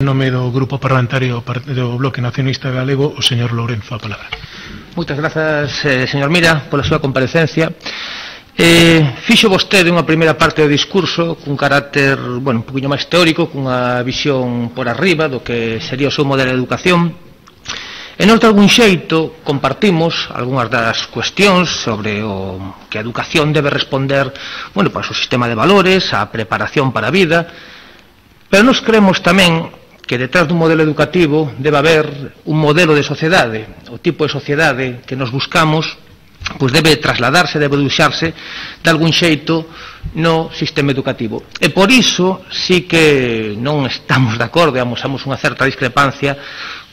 En nome do Grupo Parlamentario do Bloque Nacionalista Galego, o señor Lourenzo, a palabra. Moitas grazas, señor Mira, pola súa comparecencia. Fixo vostede unha primeira parte do discurso cun carácter, un poquinho máis teórico, cunha visión por arriba do que sería o seu modelo de educación. E nós, de algún xeito, compartimos algunhas das cuestións sobre o que a educación debe responder, para o seu sistema de valores, a preparación para a vida, pero nós creemos tamén que detrás dun modelo educativo debe haber un modelo de sociedade. O tipo de sociedade que nos buscamos debe trasladarse, debe usarse de algún xeito no sistema educativo. E por iso sí que non estamos de acordo, amosamos unha certa discrepancia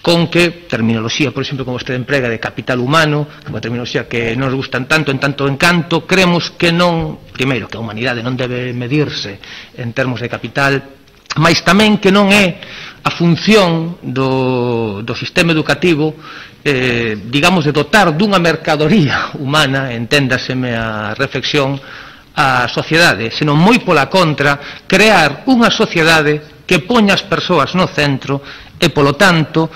con que terminoloxía, por exemplo, como vostede emprega de capital humano, como a terminoloxía que nos gustan tanto, en tanto encanto, creemos que non, primeiro, que a humanidade non debe medirse en termos de capital, mas tamén que non é a función do sistema educativo, digamos, de dotar dunha mercadoría humana, enténdaseme a reflexión, a sociedade, senón moi pola contra, crear unha sociedade que poña as persoas no centro e, polo tanto,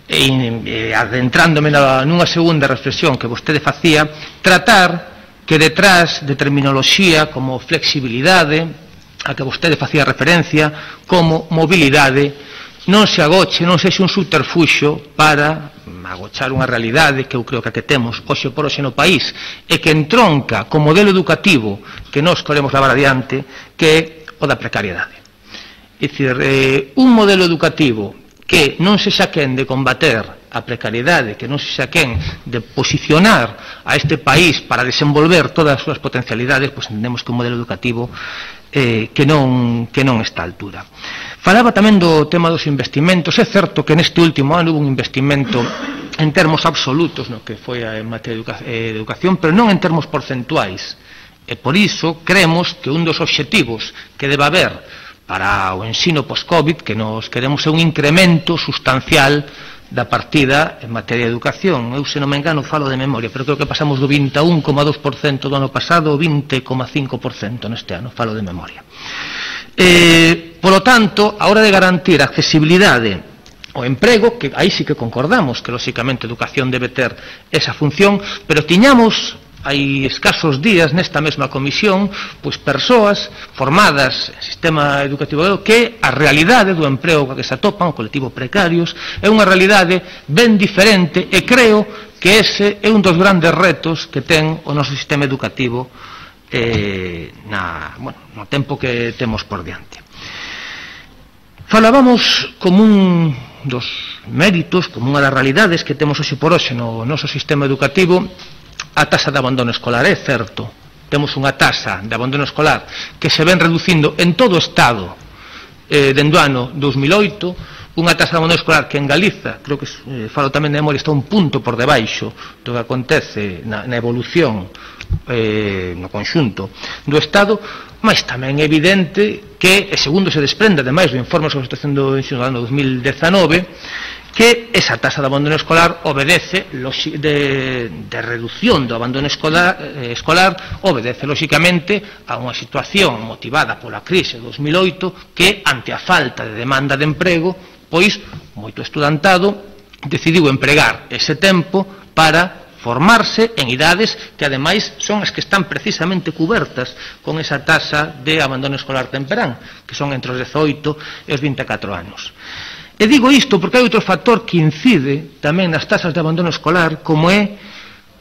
adentrándome nunha segunda reflexión que vostede facía, tratar que detrás de terminoloxía como flexibilidade, a que vostede facía referencia, como mobilidade, non se agoche, non sexe un subterfuxo para agochar unha realidade que eu creo que temos hoxe por hoxe no país e que entronca co modelo educativo que nós queremos levar adiante, que é o da precariedade. É dicir, un modelo educativo que non se xa quen de combater a precariedade, que non se xa quen de posicionar a este país para desenvolver todas as súas potencialidades, entendemos que un modelo educativo que non está a altura. Falaba tamén do tema dos investimentos. É certo que neste último ano hubo un investimento en termos absolutos no que foi en materia de educación, pero non en termos porcentuais. E por iso creemos que un dos obxectivos que debe haber para o ensino post-Covid, que nos queremos é un incremento sustancial da partida en materia de educación. Eu, se non me engano, falo de memoria, pero creo que pasamos do 21,2% do ano pasado ao 20,5% neste ano, falo de memoria. Polo tanto, a hora de garantir a accesibilidade ao emprego, que aí sí que concordamos que, lóxicamente, a educación debe ter esa función, pero tiñamos hai escasos días nesta mesma comisión persoas formadas en sistema educativo que a realidade do emprego que se atopan, o colectivo precarios, é unha realidade ben diferente e creo que ese é un dos grandes retos que ten o noso sistema educativo no tempo que temos por diante. Falábamos como un dos méritos, como unha das realidades que temos hoxe por hoxe no noso sistema educativo, a taxa de abandono escolar. É certo, temos unha taxa de abandono escolar que se ven reducindo en todo o Estado dende o ano 2008, unha taxa de abandono escolar que en Galiza, creo que falo tamén de memoria, está un punto por debaixo do que acontece na evolución no conxunto do Estado, mas tamén é evidente que, segundo se desprende ademais do informe sobre a situación do ensino do ano 2019, que esa taxa de abandono escolar obedece de reducción do abandono escolar obedece lóxicamente a unha situación motivada pola crise de 2008 que, ante a falta de demanda de emprego, moito estudantado decidiu empregar ese tempo para formarse en idades que ademais son as que están precisamente cubertas con esa taxa de abandono escolar temperán, que son entre os 18 e os 24 anos. E digo isto porque hai outro factor que incide tamén nas taxas de abandono escolar, como é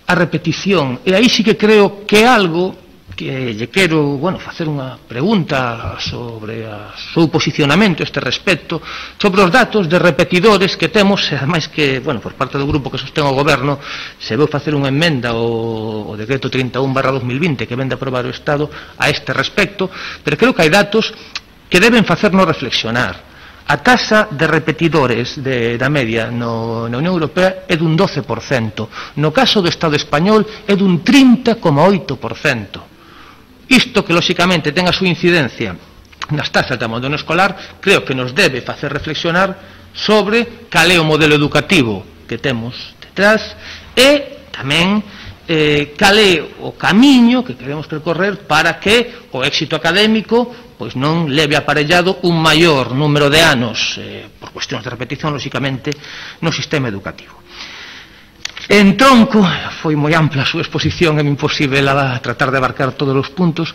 a repetición. E aí sí que creo que é algo que lle quero, facer unha pregunta sobre o seu posicionamento a este respecto, sobre os datos de repetidores que temos, e ademais que, por parte do grupo que sostén o goberno, se veu facer unha emenda ao decreto 31/2020 que vende a aprobar o Estado a este respecto, pero creo que hai datos que deben facernos reflexionar. A taxa de repetidores da media na Unión Europea é dun 12%. No caso do Estado español é dun 30,8%. Isto que, lóxicamente, ten a súa incidencia nas taxas de abandono escolar, creo que nos debe facer reflexionar sobre cal é o modelo educativo que temos detrás e tamén cal é o camiño que queremos percorrer para que o éxito académico pois non leve aparellado un maior número de anos, por cuestións de repetición, lóxicamente, no sistema educativo. En tronco, foi moi ampla a súa exposición, é imposible tratar de abarcar todos os puntos,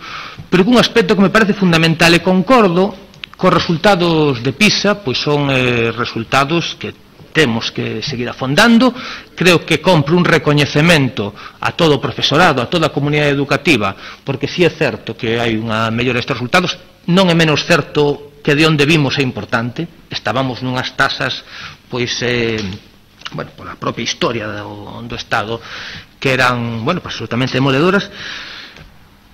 pero un aspecto que me parece fundamental e concordo cos resultados de PISA, pois son resultados que temos que seguir afondando. Creo que compre un recoñecemento a todo o profesorado, a toda a comunidade educativa, porque si é certo que hai unha mellora destes resultados, non é menos certo que de onde vimos é importante. Estábamos nunhas tasas, pois, pola propia historia do Estado, que eran, absolutamente demoledoras.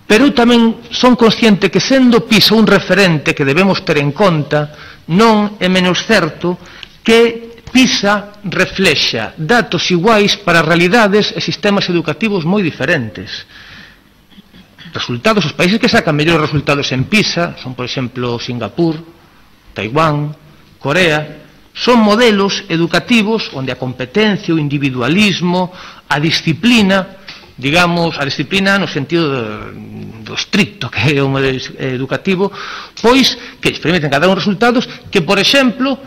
Pero eu tamén son consciente que, sendo PISA un referente que debemos ter en conta, non é menos certo que PISA reflexa datos iguais para realidades e sistemas educativos moi diferentes. Resultados, os países que sacan mellores resultados en PISA son, por exemplo, Singapur, Taiwán, Corea. Son modelos educativos onde a competencia, o individualismo, a disciplina, digamos, a disciplina no sentido do estricto que é o modelo educativo, pois que experimenten cada un resultados que, por exemplo,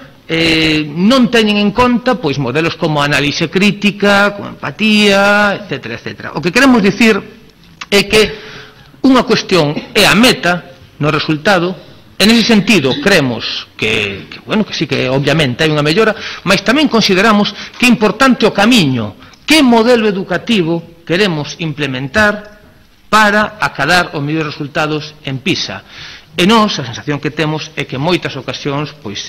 non teñen en conta pois modelos como a análise crítica, como empatía, etc, etc. O que queremos dicir é que unha cuestión é a meta no resultado. En ese sentido, creemos que sí que obviamente hai unha mellora, mas tamén consideramos que é importante o camiño, que modelo educativo queremos implementar para acadar os mellores resultados en PISA. E nós, a sensación que temos é que en moitas ocasións pois,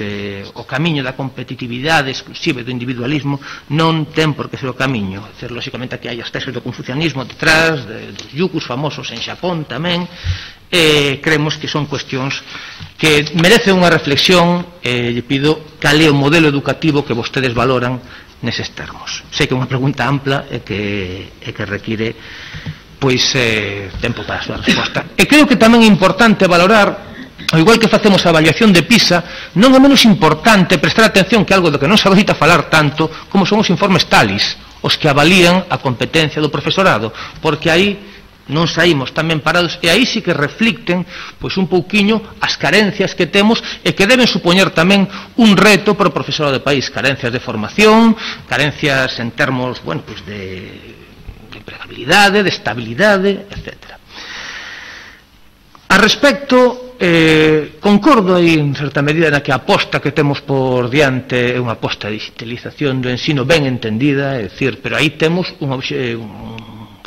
o camiño da competitividade exclusiva do individualismo non ten por que ser o camiño. É dizer, lóxicamente aquí hai as teses do confucianismo detrás, dos yugus famosos en Xapón tamén, creemos que son cuestións que merecen unha reflexión, e lle pido cal é o modelo educativo que vostedes valoran neses termos. Sei que é unha pregunta ampla e que require pois tempo para a súa resposta. E creo que tamén é importante valorar, ao igual que facemos a avaliación de PISA, non é menos importante prestar atención que algo do que non se adoita falar tanto como son os informes TALIS, os que avalían a competencia do profesorado, porque aí non saímos tamén parados, e aí sí que reflicten pois un pouquiño as carencias que temos e que deben supoñer tamén un reto para o profesorado do país, carencias de formación, carencias en termos, pois de empregabilidade, de estabilidade, etc. A respecto, concordo aí en certa medida na que a aposta que temos por diante é unha aposta de digitalización do ensino ben entendida, é dicir, pero aí temos un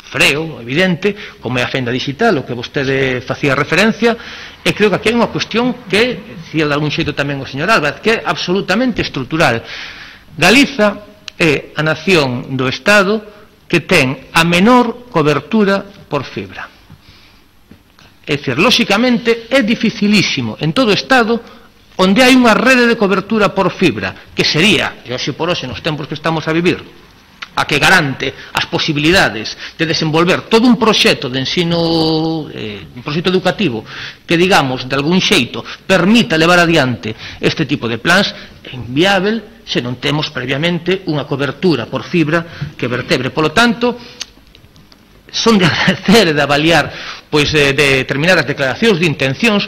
freo evidente, como é a fenda digital, o que vostede facía referencia, e creo que aquí hai unha cuestión que, dicía de algún xeito tamén o señor Álvarez, que é absolutamente estrutural. Galiza é a nación do Estado que ten a menor cobertura por fibra. É dicir, lóxicamente, é dificilísimo en todo o Estado onde hai unha rede de cobertura por fibra, que sería, e hoxe por hoxe nos tempos que estamos a vivir, a que garante as posibilidades de desenvolver todo un proxecto de ensino, un proxecto educativo que, digamos, de algún xeito permita levar adiante este tipo de plans, é inviável se non temos previamente unha cobertura por fibra que vertebre. Polo tanto, son de agradecer e de avaliar pois, de determinadas declaracións de intencións.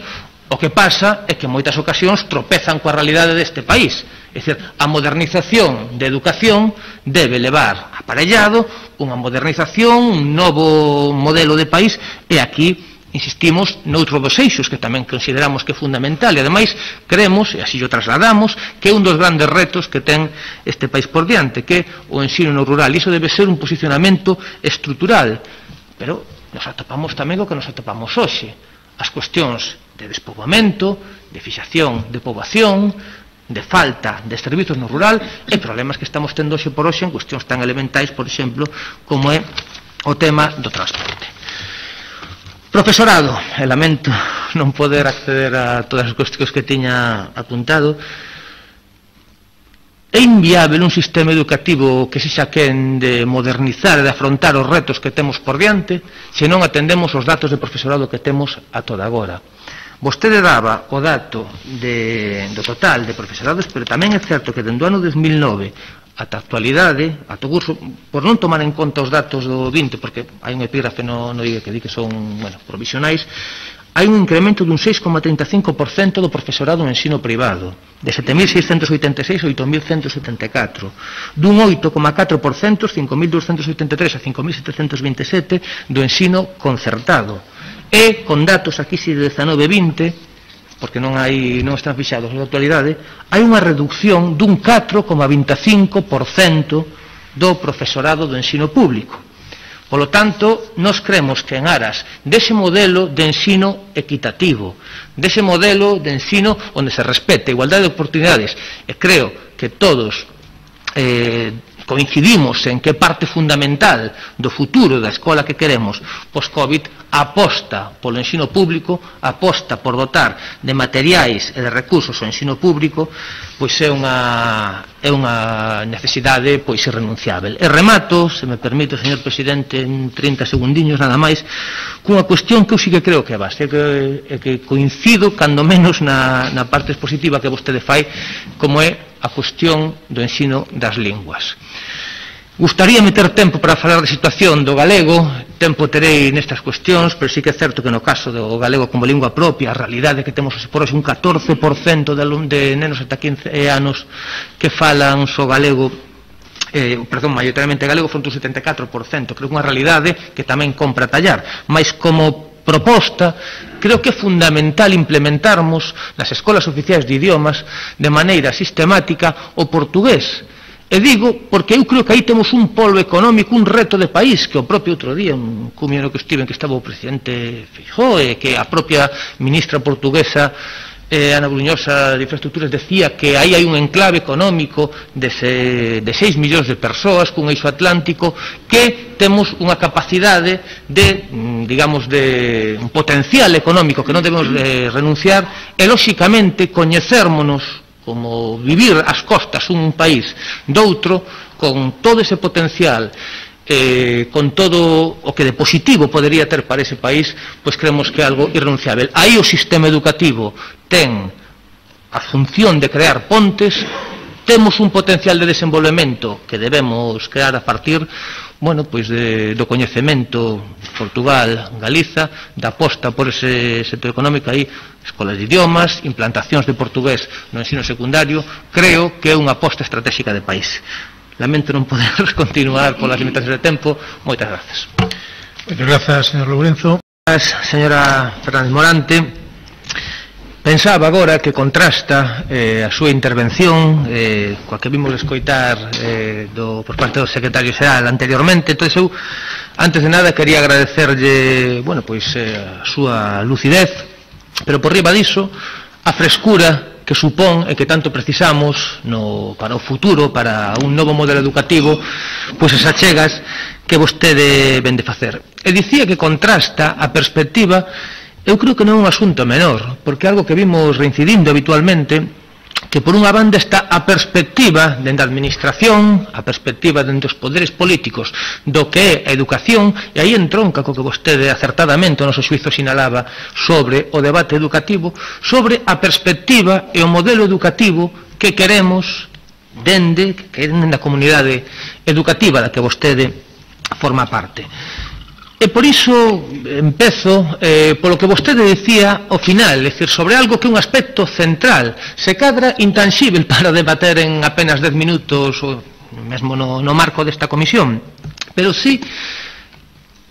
O que pasa é que en moitas ocasións tropezan coa realidade deste país. É dicir, a modernización de educación debe levar aparellado unha modernización, un novo modelo de país, e aquí insistimos noutro dos eixos que tamén consideramos que é fundamental, e ademais creemos, e así o trasladamos, que é un dos grandes retos que ten este país por diante, que é o ensino no rural. Iso debe ser un posicionamento estrutural, pero nos atopamos tamén o que nos atopamos hoxe, as cuestións de despoboamento, de fixación de poboación, de falta de servizos no rural, e problemas que estamos tendo hoxe por hoxe en cuestións tan elementais, por exemplo, como é o tema do transporte. Profesorado, e lamento non poder acceder a todas as cuestións que tiña apuntado. É inviável un sistema educativo que sexa quen de modernizar e de afrontar os retos que temos por diante se non atendemos os datos de profesorado que temos a toda agora. Vostede daba o dato do total de profesorados, pero tamén é certo que dende o ano 2009 ata a actualidade, ata o curso, por non tomar en conta os datos do 20, porque hai un epígrafe no IE que di que son provisionais, hai un incremento dun 6,35% do profesorado no ensino privado, de 7.686 a 8.174, dun 8,4%, 5.283 a 5.727 do ensino concertado, e con datos aquí de 19-20, porque non están fixados na actualidade, hai unha reducción dun 4,25% do profesorado do ensino público. Polo tanto, nós cremos que en aras dese modelo de ensino equitativo, dese modelo de ensino onde se respete a igualdade de oportunidades, e creo que todos coincidimos en que parte fundamental do futuro da escola que queremos post-Covid aposta polo ensino público, aposta por dotar de materiais e de recursos ao ensino público, pois é unha necesidade pois irrenunciável. E remato, se me permite, señor presidente, en 30 segundiños nada máis, cunha cuestión que eu sí que creo que é base, que coincido cando menos na parte expositiva que vostede fai, como é a cuestión do ensino das linguas. Gustaría meter tempo para falar da situación do galego, tempo terei nestas cuestións, pero sí que é certo que no caso do galego como lingua propia, a realidade que temos por hoxe un 14% de nenos ata 15 anos que falan só galego, maioritariamente galego, fronte un 74%, creo que unha realidade que tamén compra tallar, mas como proposta, creo que é fundamental implementarmos nas escolas oficiais de idiomas de maneira sistemática o portugués. E digo porque eu creo que aí temos un polo económico, un reto de país, que o propio outro día, un cumio no que estiven, que estaba o presidente Feijóo, e que a propia ministra portuguesa Ana Bruñosa de Infraestructuras decía que aí hai un enclave económico de 6 millóns de persoas cun eixo atlántico, que temos unha capacidade de, digamos, de un potencial económico que non debemos renunciar, e lóxicamente coñecérmonos como vivir ás costas un país doutro, con todo ese potencial, con todo o que de positivo podería ter para ese país, pois creemos que é algo irrenunciável. Aí o sistema educativo ten a función de crear pontes, temos un potencial de desenvolvemento que debemos crear a partir, pois do coñecemento Portugal, Galiza, da aposta por ese sector económico aí, escolas de idiomas, implantacións de portugués no ensino secundario, creo que é unha aposta estratégica de país. Lamento non poder continuar polas limitacións de tempo. Moitas grazas. Moitas grazas, señor Lourenzo. Señora Fernández Morante, pensaba agora que contrasta a súa intervención coa que vimos escoitar por parte do secretario xeral anteriormente. Entón, eu, antes de nada, quería agradecerlle a súa lucidez, pero por riba diso, a frescura que supón e que tanto precisamos para o futuro, para un novo modelo educativo, pois as achegas que vostede ven de facer. E dicía que contrasta a perspectiva. Eu creo que non é un asunto menor, porque é algo que vimos reincidindo habitualmente, que por unha banda está a perspectiva dende a administración, a perspectiva dende os poderes políticos do que é a educación, e aí entronca co que vostede acertadamente o noso xuizo sinalaba sobre o debate educativo, sobre a perspectiva e o modelo educativo que queremos dende a comunidade educativa da que vostede forma parte. E por iso empezo polo que vostede dicía ao final, é dicir, sobre algo que é un aspecto central, se cadra intanxível para debater en apenas 10 minutos, mesmo no marco desta comisión, pero sí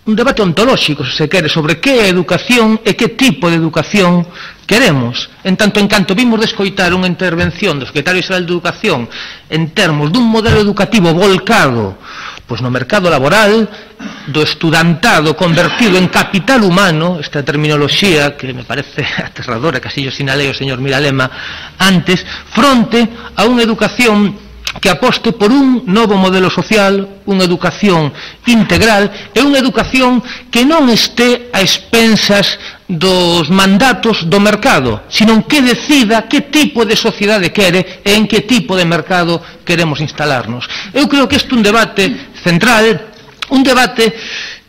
un debate ontolóxico, se se quere, sobre que é educación e que tipo de educación queremos. En tanto en canto vimos de escoitar unha intervención do secretario xeral de Educación en termos dun modelo educativo volcado pois no mercado laboral, do estudantado convertido en capital humano, esta terminoloxía que me parece aterradora, que así yo sinalei o señor Miralema antes, fronte a unha educación que aposte por un novo modelo social, unha educación integral e unha educación que non este a expensas dos mandatos do mercado, sino que decida que tipo de sociedade quere e en que tipo de mercado queremos instalarnos. Eu creo que este é un debate central, un debate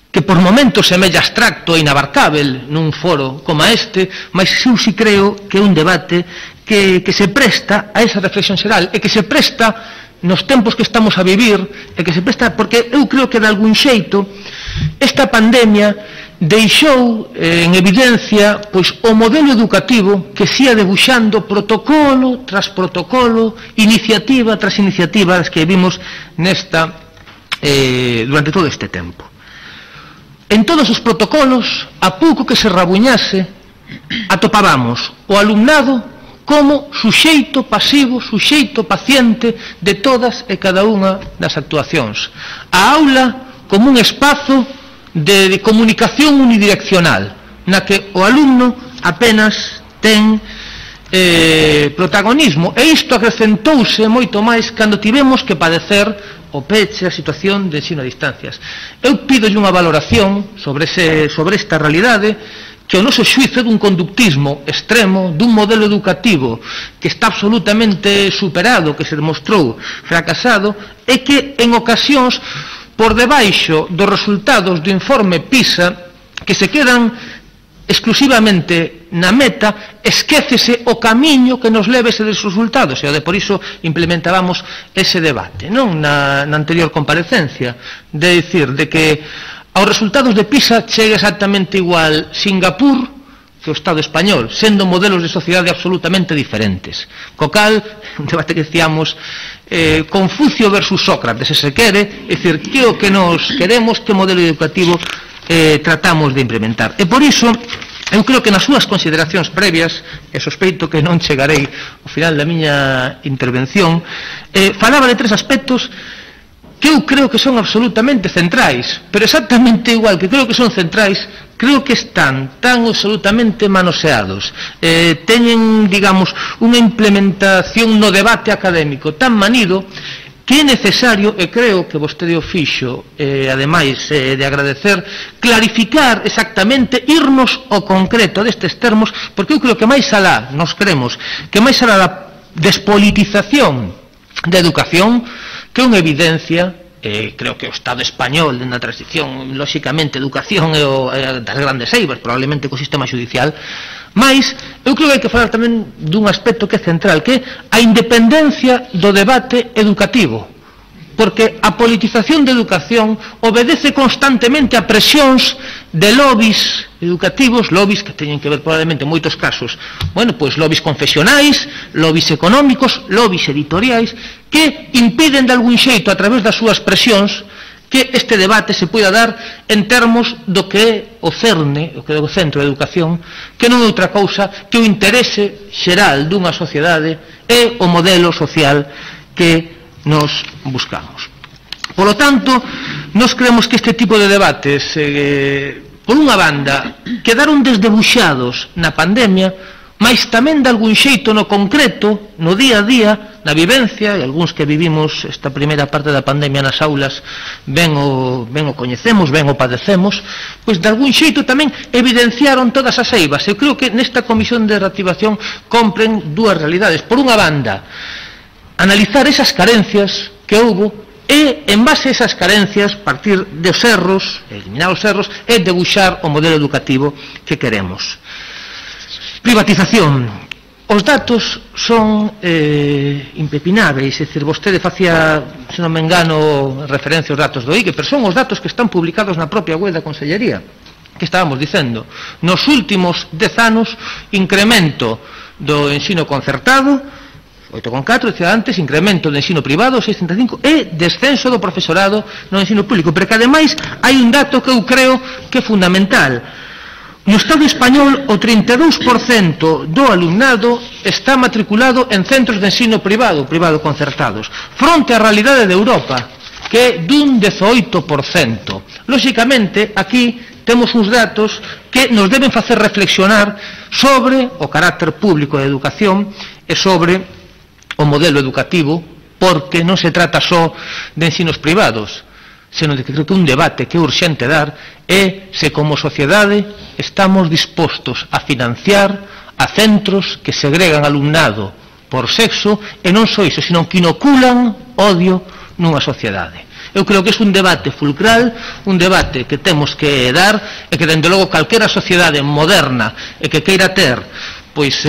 que por momentos semella abstracto e inabarcável nun foro como este, mas eu si creo que é un debate que se presta a esa reflexión xeral e que se presta nos tempos que estamos a vivir, e que se presta porque eu creo que de algún xeito esta pandemia deixou en evidencia pois o modelo educativo que se ia debuxando protocolo tras protocolo, iniciativa tras iniciativa as que vimos durante todo este tempo. En todos os protocolos, a pouco que se rabuñase, atopábamos o alumnado como suxeito pasivo, suxeito paciente de todas e cada unha das actuacións. A aula como un espazo de comunicación unidireccional, na que o alumno apenas ten protagonismo, e isto acrecentouse moito máis cando tivemos que padecer o peche, a situación de ensino a distancias. Eu pidolle unha valoración sobre esta realidade que o noso xuizo é dun conductismo extremo, dun modelo educativo que está absolutamente superado, que se demostrou fracasado, e que en ocasións, por debaixo dos resultados do informe PISA, que se quedan exclusivamente na meta, esquécese o camiño que nos leve eses resultados, e por iso implementábamos ese debate, non na anterior comparecencia, de dicir de que aos resultados de PISA chega exactamente igual Singapur que o Estado español, sendo modelos de sociedade absolutamente diferentes. Co cal, un debate que decíamos, Confucio versus Sócrates, se se quere, é dicir, que o que nos queremos, que modelo educativo tratamos de implementar. E por iso, eu creo que nas súas consideracións previas, e sospeito que non chegarei ao final da miña intervención, falaba de tres aspectos que eu creo que son absolutamente centrais, pero exactamente igual que creo que son centrais, creo que están tan absolutamente manoseados, teñen, digamos, unha implementación no debate académico tan manido, que é necesario, e creo que vostede o fixo, ademais de agradecer, clarificar exactamente, irnos ao concreto destes termos, porque eu creo que máis alá, nos creemos, que máis alá da despolitización da educación, que é unha evidencia, creo que o Estado español na transición, lóxicamente, educación é das grandes eivas, probablemente co sistema judicial, mas eu creo que hai que falar tamén dun aspecto que é central, que é a independencia do debate educativo, porque a politización da educación obedece constantemente a presións de lobbies educativos, lobbies que teñen que ver probablemente en moitos casos, bueno, pois lobbies confesionais, lobbies económicos, lobbies editoriais, que impiden de algún xeito a través das súas presións que este debate se poida dar en termos do que é o cerne, o que é o centro da educación, que non é outra cousa que o interese xeral dunha sociedade e o modelo social que nos buscamos. Por lo tanto, nos creemos que este tipo de debates, por unha banda, quedaron desdebuxados na pandemia, mas tamén de algún xeito no concreto, no día a día, na vivencia, e algúns que vivimos esta primeira parte da pandemia nas aulas ben o coñecemos, ben o padecemos, pois de algún xeito tamén evidenciaron todas as eivas. Eu creo que nesta comisión de reactivación compren dúas realidades. Por unha banda, analizar esas carencias que houbo e, en base a esas carencias, partir dos erros, eliminar os erros, e debuxar o modelo educativo que queremos. Privatización. Os datos son impepináveis, é dicir, vostede facía, se non me engano, referencia aos datos do IGE, pero son os datos que están publicados na propia web da Consellería, que estábamos dicendo. Nos últimos 10 anos, incremento do ensino concertado, 8,4, decía antes, incremento do ensino privado, 6,35, e descenso do profesorado no ensino público. Pero que, ademais, hai un dato que eu creo que é fundamental. No Estado español, o 32% do alumnado está matriculado en centros de ensino privado concertados, fronte á realidade de Europa, que é dun 18%. Lóxicamente, aquí temos uns datos que nos deben facer reflexionar sobre o carácter público da educación e sobre o modelo educativo, porque non se trata só de ensinos privados, senón de que creo que un debate que é urxente dar é se como sociedade estamos dispostos a financiar a centros que segregan alumnado por sexo, e non só iso, senón que inoculan odio nunha sociedade. Eu creo que é un debate fulcral, un debate que temos que dar, e que, dende logo, calquera sociedade moderna e que queira ter, pois,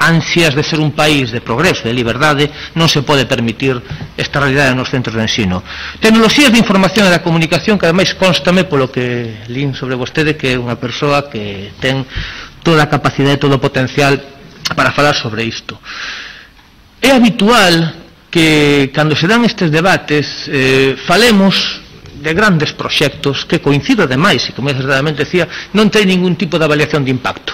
ansias de ser un país de progreso, de liberdade, non se pode permitir esta realidade nos centros de ensino. Tecnoloxías de información e da comunicación, que ademais constame polo que lín sobre vostede que é unha persoa que ten toda a capacidade e todo o potencial para falar sobre isto. É habitual que cando se dan estes debates falemos de grandes proxectos que coincido ademais, e como exageradamente decía, non ten ningún tipo de avaliación de impacto.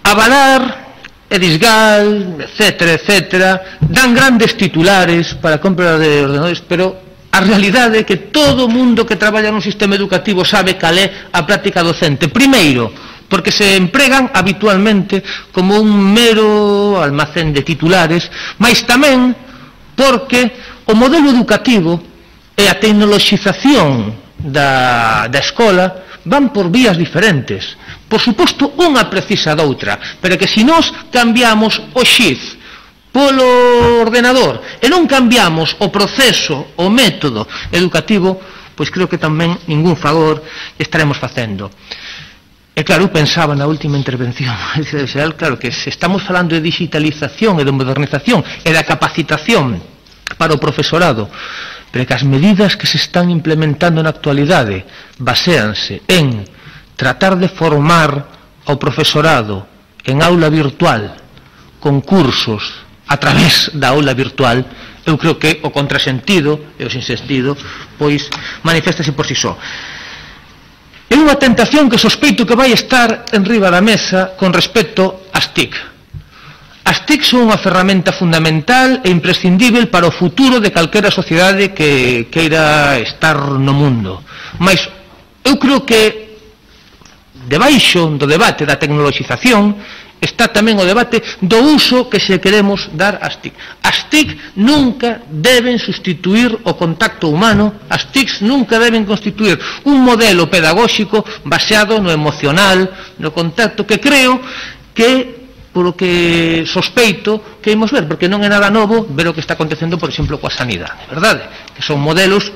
Avalar, Edisgal, etcétera, dan grandes titulares para a compra de ordenadores, pero a realidade é que todo o mundo que traballa nun sistema educativo sabe cal é a práctica docente. Primeiro, porque se empregan habitualmente como un mero almacén de titulares, mas tamén porque o modelo educativo e a tecnoloxización da escola van por vías diferentes. Por suposto, unha precisa da outra, pero que se nós cambiamos o xiz polo ordenador e non cambiamos o proceso, o método educativo, pois creo que tamén ningún favor estaremos facendo. E claro, pensaba na última intervención, claro que se estamos falando de digitalización e de modernización e da capacitación para o profesorado, pero que as medidas que se están implementando na actualidade baséanse en tratar de formar ao profesorado en aula virtual, con cursos a través da aula virtual, eu creo que o contrasentido e o sinsentido pois maniféstase por si só. É unha tentación que sospeito que vai estar enriba da mesa con respecto ás TIC. As TIC son unha ferramenta fundamental e imprescindível para o futuro de calquera sociedade que queira estar no mundo. Mas eu creo que debaixo do debate da tecnoloxización está tamén o debate do uso que se queremos dar ás TIC. As TIC nunca deben sustituir o contacto humano, as TIC nunca deben constituir un modelo pedagóxico baseado no emocional, no contacto, que creo que polo que sospeito que imos ver, porque non é nada novo ver o que está acontecendo, por exemplo, coa sanidade, verdade? Que son modelos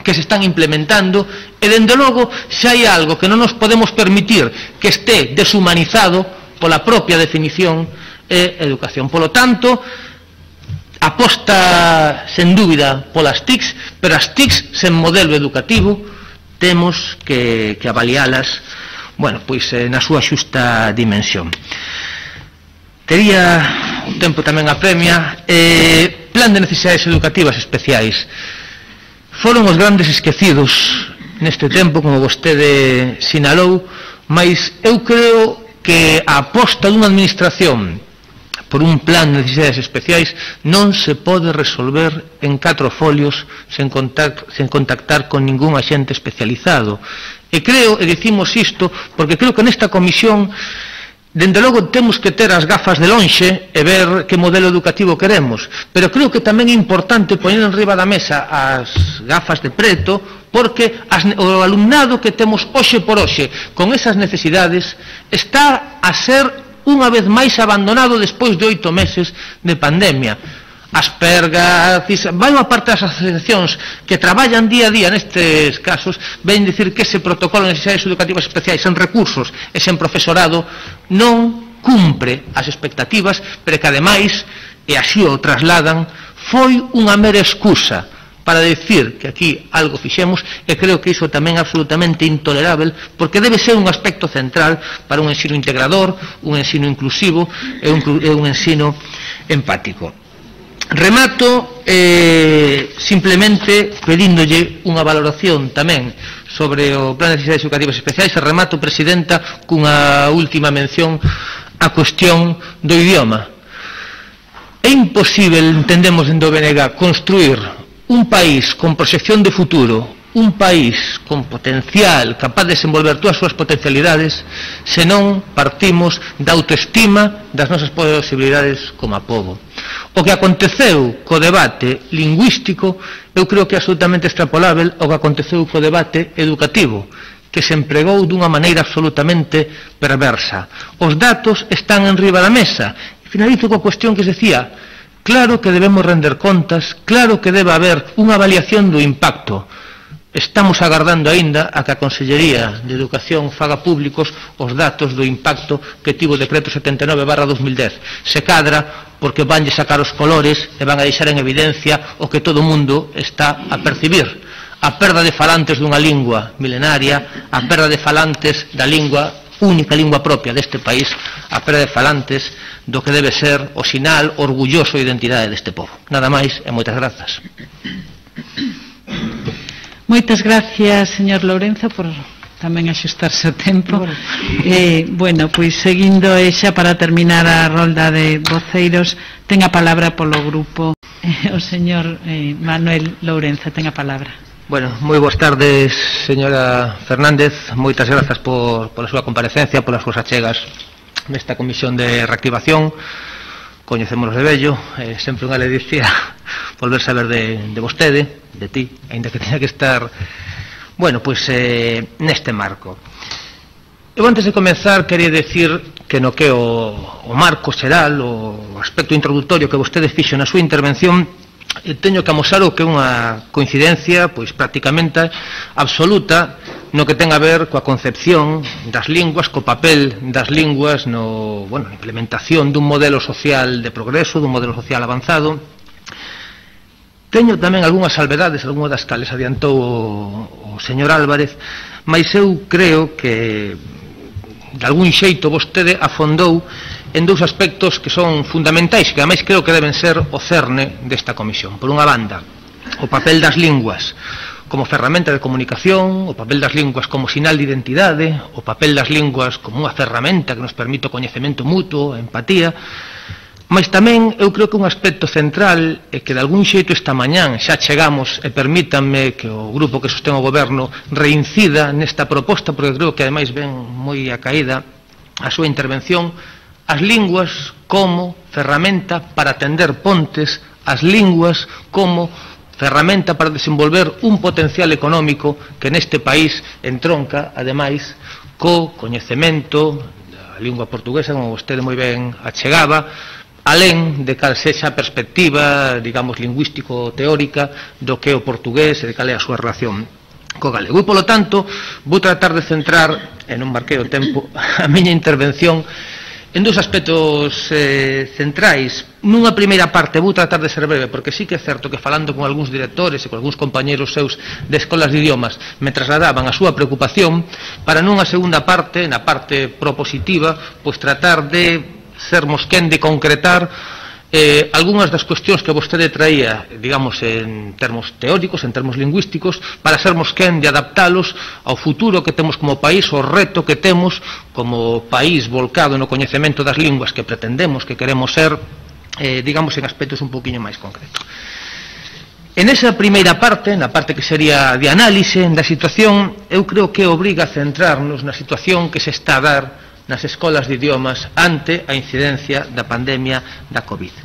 que se están implementando e, dende logo, se hai algo que non nos podemos permitir que este deshumanizado pola propia definición é educación. Polo tanto, aposta sen dúbida polas TICs, pero as TICs sen modelo educativo temos que avalialas, bueno, pois na súa xusta dimensión. Tería o tempo tamén apremia, plan de necesidades educativas especiais. Foron os grandes esquecidos neste tempo, como vostede sinalou, mas eu creo que a aposta dunha administración por un plan de necesidades especiais non se pode resolver en 4 folios sen contactar con ningún axente especializado. E creo, e dicimos isto, porque creo que nesta comisión dende logo temos que ter as gafas de lonxe e ver que modelo educativo queremos, pero creo que tamén é importante poñer enriba da mesa as gafas de preto, porque o alumnado que temos hoxe por hoxe con esas necesidades está a ser unha vez máis abandonado despois de 8 meses de pandemia. Asperga, vai unha parte das asociacións que traballan día a día nestes casos, ven dicir que ese protocolo de necesidades educativas especiais sen recursos e sen profesorado non cumpre as expectativas, pero que ademais, e así o trasladan, foi unha mera excusa para decir que aquí algo fixemos, e creo que iso tamén é absolutamente intolerável, porque debe ser un aspecto central para un ensino integrador, un ensino inclusivo e un ensino empático. Remato simplemente pedíndolle unha valoración tamén sobre o plan de necesidades educativas especiais, e remato, presidenta, cunha última mención á cuestión do idioma. É imposible, entendemos dende o BNG, construir un país con proxección de futuro, un país con potencial, capaz de desenvolver todas as súas potencialidades, se non partimos da autoestima das nosas posibilidades como pobo. O que aconteceu co debate lingüístico eu creo que é absolutamente extrapolável ao que aconteceu co debate educativo, que se empregou dunha maneira absolutamente perversa. Os datos están enriba da mesa. Finalizo coa cuestión que se decía: claro que debemos render contas, claro que debe haber unha avaliación do impacto. Estamos agardando aínda a que a Consellería de Educación faga públicos os datos do impacto que tivo o decreto 79/2010. Se cadra porque vanlle sacar os colores e van a deixar en evidencia o que todo o mundo está a percibir. A perda de falantes dunha lingua milenaria, a perda de falantes da lingua, única lingua propia deste país, a perda de falantes do que debe ser o sinal orgulloso de identidade deste povo. Nada máis e moitas grazas. Moitas gracias, señor Lourenzo, por tamén axustarse o tempo. Bueno, pois seguindo xa para terminar a rolda de voceiros, ten a palabra polo grupo o señor Manuel Lourenzo, ten a palabra. Bueno, moi boas tardes, señora Fernández. Moitas grazas por a súa comparecencia, polas súas achegas nesta comisión de reactivación. Coñecémonos de vello, sempre unha alegría volver saber de vostede, de ti, aínda que teña que estar, bueno, pois neste marco. Eu antes de comenzar quería decir que no que o marco xeral, o aspecto introductorio que vostede fixo na súa intervención, teño que amosar o que é unha coincidencia pois prácticamente absoluta no que ten a ver coa concepción das linguas, co papel das linguas no, bueno, na implementación dun modelo social de progreso, dun modelo social avanzado. Teño tamén algunhas salvedades, algunhas das cales adiantou o señor Álvarez, mas eu creo que de algún xeito vostede afondou en dous aspectos que son fundamentais, que ademais creo que deben ser o cerne desta comisión. Por unha banda, o papel das linguas como ferramenta de comunicación, o papel das linguas como sinal de identidade, o papel das linguas como unha ferramenta que nos permite o coñecemento mutuo, a empatía, mas tamén eu creo que un aspecto central é que de algún xeito esta mañán xa chegamos, e permítanme que o grupo que sostén o goberno reincida nesta proposta, porque creo que ademais ven moi a caída a súa intervención, as linguas como ferramenta para tender pontes, as linguas como ferramenta para desenvolver un potencial económico que neste país entronca, ademais, co coñecemento da lingua portuguesa, como vostede moi ben achegaba, alén de cal sexa a perspectiva, digamos, lingüístico-teórica do que é o portugués e de cal é a súa relación co galego. E, polo tanto, vou tratar de centrar, e non marquei o tempo, a miña intervención en dous aspectos centrais. Nunha primeira parte vou tratar de ser breve, porque sí que é certo que falando con algúns directores e con algúns compañeros seus de escolas de idiomas me trasladaban a súa preocupación, para nunha segunda parte, na parte propositiva, pois tratar de sermos quen de concretar algunhas das cuestións que vostede traía, digamos, en termos teóricos, en termos lingüísticos, para sermos quen de adaptalos ao futuro que temos como país, ao reto que temos como país volcado no coñecemento das linguas que pretendemos, que queremos ser, digamos, en aspectos un poquinho máis concretos. En esa primeira parte, na parte que sería de análise da situación, eu creo que obriga a centrarnos na situación que se está a dar nas escolas de idiomas ante a incidencia da pandemia da COVID.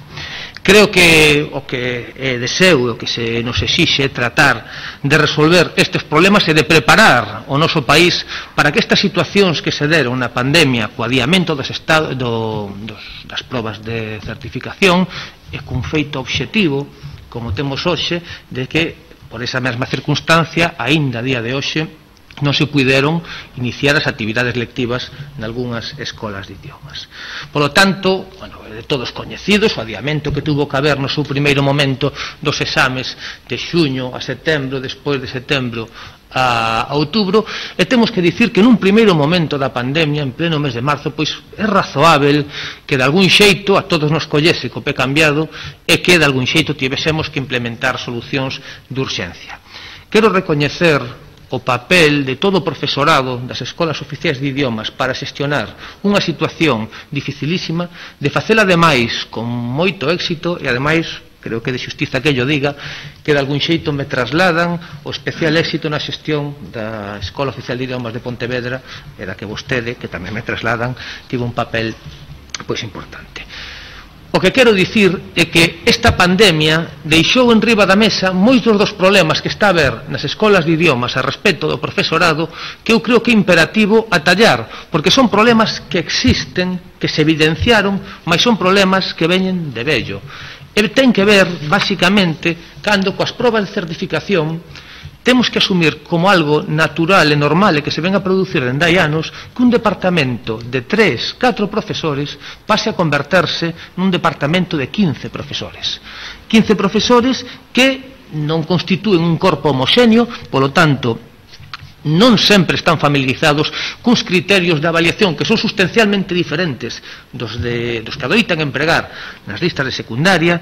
Creo que o que é deseo, o que se nos exixe tratar de resolver estes problemas e de preparar o noso país para que estas situacións que se deron na pandemia co adiamento das probas de certificación e cun feito obxectivo, como temos hoxe, de que por esa mesma circunstancia, aínda a día de hoxe, non se puderon iniciar as actividades lectivas nalgúnas escolas de idiomas. Polo tanto, bueno, de todos coñecidos, o adiamento que tuvo que haber no seu primeiro momento dos exames de xuño a setembro, despois de setembro a outubro, e temos que dicir que nun primeiro momento da pandemia, en pleno mes de marzo, pois é razoável que de algún xeito a todos nos collese co pé cambiado e que de algún xeito tivésemos que implementar solucións de urxencia. Quero recoñecer o papel de todo o profesorado das escolas oficiais de idiomas para xestionar unha situación dificilísima, de facela ademais con moito éxito e ademais, creo que de xustiza que yo diga, que de algún xeito me trasladan o especial éxito na xestión da Escola Oficial de Idiomas de Pontevedra e da que vostede, que tamén me trasladan, tivo un papel pois importante. O que quero dicir é que esta pandemia deixou enriba da mesa moitos dos problemas que está a haber nas escolas de idiomas a respecto do profesorado, que eu creo que é imperativo atallar, porque son problemas que existen, que se evidenciaron, mas son problemas que veñen de vello. E ten que ver, basicamente, cando coas probas de certificación temos que asumir como algo natural e normal e que se ven a producir dende hai anos que un departamento de 3, 4 profesores pase a converterse nun departamento de 15 profesores. 15 profesores que non constitúen un corpo homoxéneo, polo tanto, non sempre están familiarizados cuns criterios de avaliación que son sustancialmente diferentes dos que adoitan empregar nas listas de secundaria,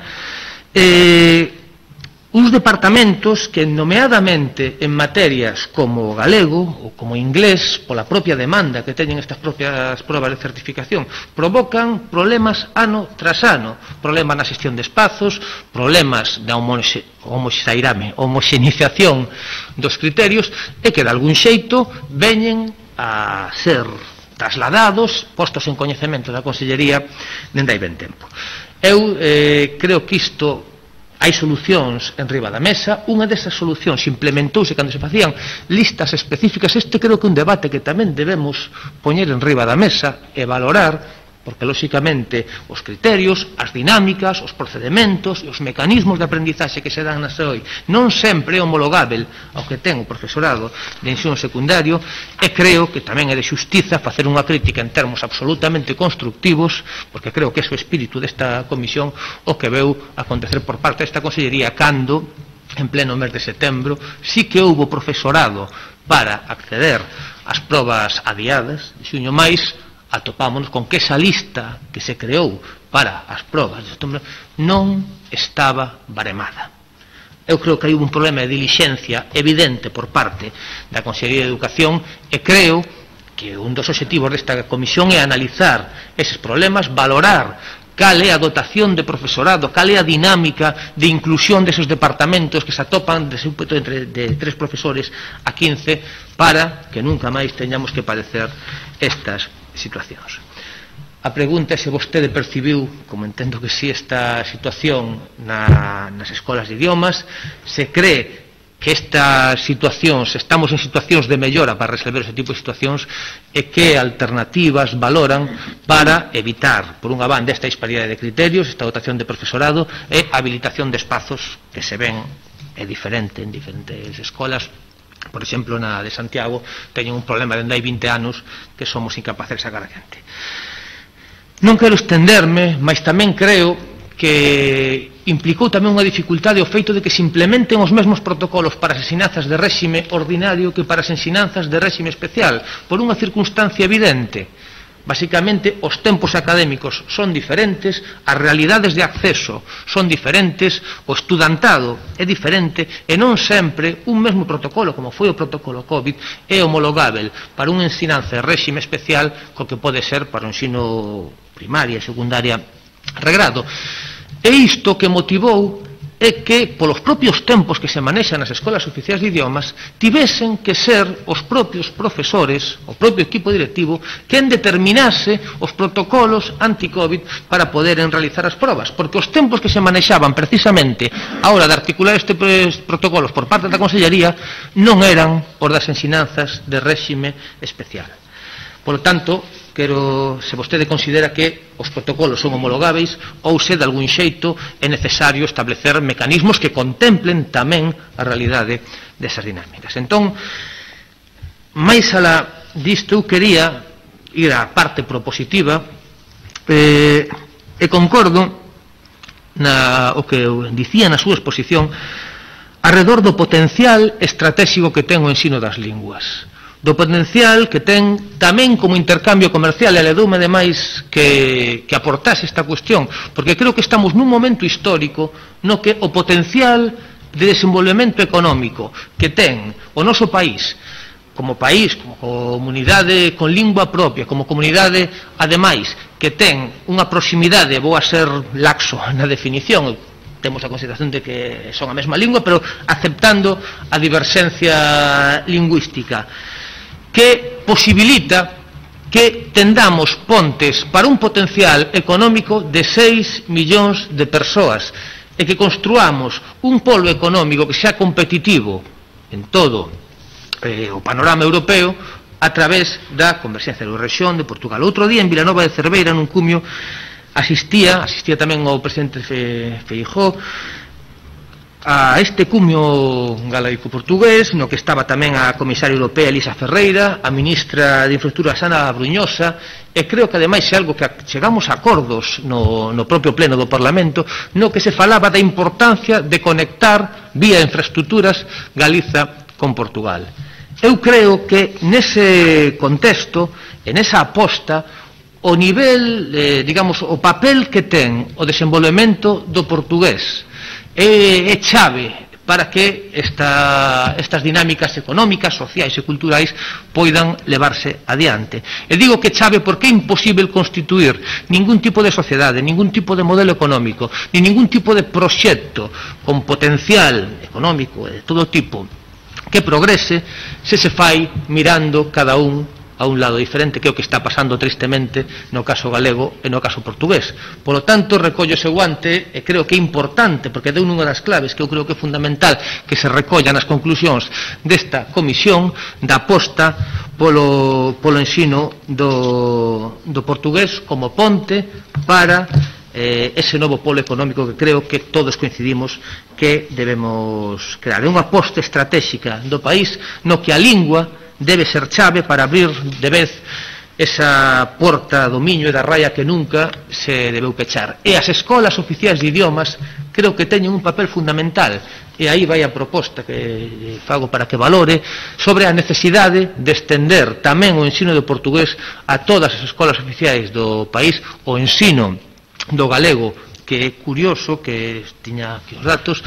uns departamentos que, nomeadamente en materias como galego ou como inglés, pola propia demanda que teñen estas propias probas de certificación, provocan problemas ano tras ano, problemas na xestión de espazos, problemas da homoxenización dos criterios, e que de algún xeito veñen a ser trasladados, postos en coñecemento da Consellería dende hai ben tempo. Eu creo que isto hai solucións en riba da mesa. Unha desas solucións implementouse cando se facían listas específicas. Este creo que é un debate que tamén debemos poñer en riba da mesa e valorar, porque, lóxicamente, os criterios, as dinámicas, os procedementos e os mecanismos de aprendizaxe que se dan na SEOI non sempre é homologável ao que ten o profesorado de ensino secundario, e creo que tamén é de xustiza facer unha crítica en termos absolutamente constructivos, porque creo que é o espírito desta comisión o que veu acontecer por parte desta Consellería cando, en pleno mes de setembro, sí que houbo profesorado para acceder ás probas adiadas de xuño máis, atopámonos con que esa lista que se creou para as probas de setembro non estaba baremada. Eu creo que hai un problema de dilixencia evidente por parte da Consellería de Educación, e creo que un dos obxectivos desta comisión é analizar eses problemas, valorar cal é a dotación de profesorado, cal é a dinámica de inclusión deses departamentos que se atopan de 3 profesores a 15, para que nunca máis teñamos que padecer estas situacións. A pregunta é se vostede percibiu, como entendo que si, esta situación nas escolas de idiomas, se cree que estas situacións, estamos en situacións de mellora para resolver ese tipo de situacións, e que alternativas valoran para evitar, por unha banda, esta disparidade de criterios, esta dotación de profesorado e habilitación de espazos que se ven é diferente en diferentes escolas. Por exemplo, na de Santiago teñen un problema dende hai 20 anos que somos incapaces de sacar adiante. Non quero estenderme, mas tamén creo que implicou tamén unha dificultade o feito de que se implementen os mesmos protocolos para as ensinanzas de réxime ordinario que para as ensinanzas de réxime especial, por unha circunstancia evidente. Basicamente, os tempos académicos son diferentes, as realidades de acceso son diferentes, o estudantado é diferente, e non sempre un mesmo protocolo, como foi o protocolo COVID, é homologável para unha ensinanza de réxime especial co que pode ser para o ensino primaria e secundaria regrado. E isto que motivou é que, polos propios tempos que se manexan nas escolas oficiais de idiomas, tivesen que ser os propios profesores, o propio equipo directivo, quen determinase os protocolos anti-COVID para poderen realizar as probas, porque os tempos que se manexaban precisamente a hora de articular estes protocolos por parte da Consellería non eran os das ensinanzas de réxime especial. Por lo tanto, se vostede considera que os protocolos son homologáveis ou se de algún xeito é necesario establecer mecanismos que contemplen tamén a realidade desas dinámicas. Entón, máis alá disto, eu quería ir á parte propositiva e concordo o que eu dicía na súa exposición arredor do potencial estratégico que ten o ensino das linguas, do potencial que ten tamén como intercambio comercial, e aledoume ademais que aportase esta cuestión, porque creo que estamos nun momento histórico no que o potencial de desenvolvemento económico que ten o noso país, como comunidade con lingua propia, como comunidade, ademais, que ten unha proximidade, vou a ser laxo na definición, temos a consideración de que son a mesma lingua, pero aceptando a diverxencia lingüística, que posibilita que tendamos pontes para un potencial económico de 6 millóns de persoas e que construamos un polo económico que sea competitivo en todo o panorama europeo a través da converxencia da rexión de Portugal. Outro día en Vilanova de Cerveira, nun cumio, asistía tamén o presidente Feijóo, a este cumio galaico-portugués, no que estaba tamén a comisaria europea Elisa Ferreira, a ministra de Infraestructuras Ana Bruñosa, e creo que ademais é algo que chegamos a acordos no propio pleno do Parlamento, no que se falaba da importancia de conectar vía infraestructuras Galiza con Portugal. Eu creo que nese contexto, en esa aposta, o nivel, digamos, o papel que ten o desenvolvemento do portugués é chave para que estas dinámicas económicas, sociais e culturais poidan levarse adiante. E digo que chave porque é imposible constituir ningún tipo de sociedade, ningún tipo de modelo económico, ni ningún tipo de proxecto con potencial económico de todo tipo que progrese se se fai mirando cada un a un lado diferente, que é o que está pasando tristemente no caso galego e no caso portugués. Por lo tanto, recollo ese guante e creo que é importante, porque deu unha das claves que eu creo que é fundamental que se recolla nas conclusións desta comisión da aposta polo ensino do portugués como ponte para ese novo polo económico que creo que todos coincidimos que debemos crear. É unha aposta estratégica do país no que a lingua debe ser chave para abrir de vez esa porta do miño e da raia que nunca se debeu pechar. E as escolas oficiais de idiomas creo que teñen un papel fundamental, e aí vai a proposta que fago para que valore sobre a necesidade de estender tamén o ensino do portugués a todas as escolas oficiais do país, o ensino do galego, que é curioso, que tiña aquí os datos,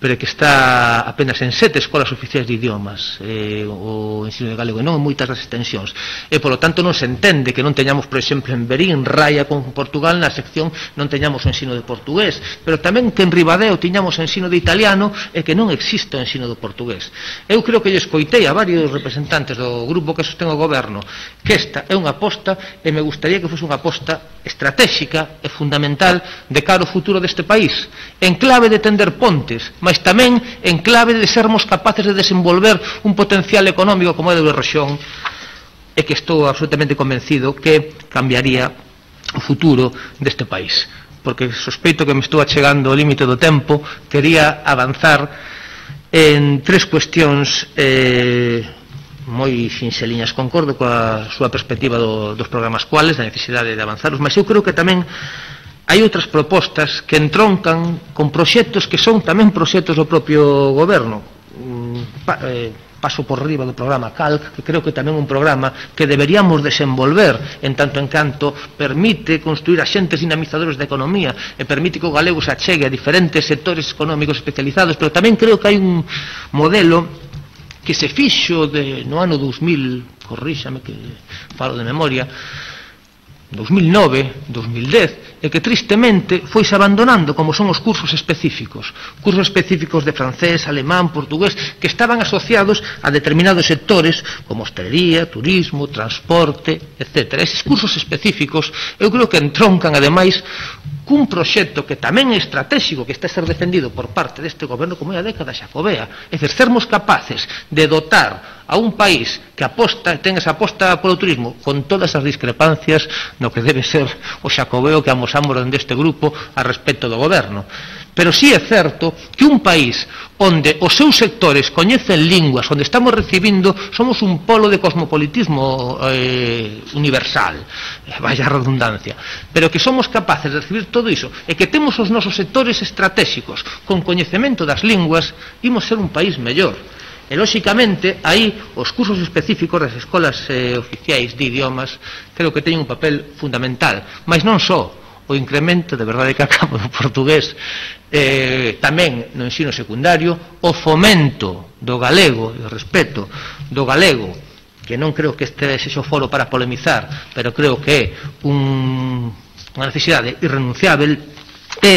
pero que está apenas en 7 escolas oficiais de idiomas, o ensino de galego, e non en moitas das extensións. E, polo tanto, non se entende que non teñamos, por exemplo, en Verín, Raia con Portugal, na sección non teñamos o ensino de portugués, pero tamén que en Ribadeo tiñamos o ensino de italiano e que non existe o ensino do portugués. Eu creo que lle escoitei a varios representantes do grupo que sostén o goberno que esta é unha aposta, e me gustaría que fose unha aposta estratégica e fundamental de cara ao futuro deste país, en clave de tender pontes, mas tamén en clave de sermos capaces de desenvolver un potencial económico como é de rexión, e que estou absolutamente convencido que cambiaría o futuro deste país. Porque sospeito que me estou achegando ao límite do tempo, quería avanzar en 3 cuestións moi sinxeliñas. Concordo coa súa perspectiva dos programas cuales, da necesidade de avanzarlos, mas eu creo que tamén hai outras propostas que entroncan con proxectos que son tamén proxectos do propio goberno. Paso por riba do programa CALC, que creo que tamén é un programa que deberíamos desenvolver en tanto en canto permite construir axentes dinamizadores da economía e permite que o galego se achegue a diferentes sectores económicos especializados, pero tamén creo que hai un modelo que se fixo no ano 2000, corríxame que falo de memoria, 2009, 2010, e que tristemente foise abandonando, como son os cursos específicos de francés, alemán, portugués, que estaban asociados a determinados sectores como hostelería, turismo, transporte, etc. Eses cursos específicos eu creo que entroncan ademais cun proxecto que tamén é estratégico, que está a ser defendido por parte deste goberno como é a década xacobea. É dicir, sermos capaces de dotar a un país que ten esa aposta polo turismo con todas as discrepancias no que debe ser o xacobeo que amosamos dende este grupo a respecto do goberno. Pero sí é certo que un país onde os seus sectores coñecen linguas, onde estamos recibindo, somos un polo de cosmopolitismo universal, vaya redundancia, pero que somos capaces de recibir todo iso e que temos os nosos sectores estratégicos con coñecemento das linguas, imos ser un país mellor. E, lóxicamente, aí os cursos específicos das escolas oficiais de idiomas creo que teñen un papel fundamental, mas non só o incremento, de verdade que acabo do portugués, tamén no ensino secundario, o fomento do galego, e o respeto do galego, que non creo que este sexa o foro para polemizar, pero creo que é unha necesidade irrenunciável, e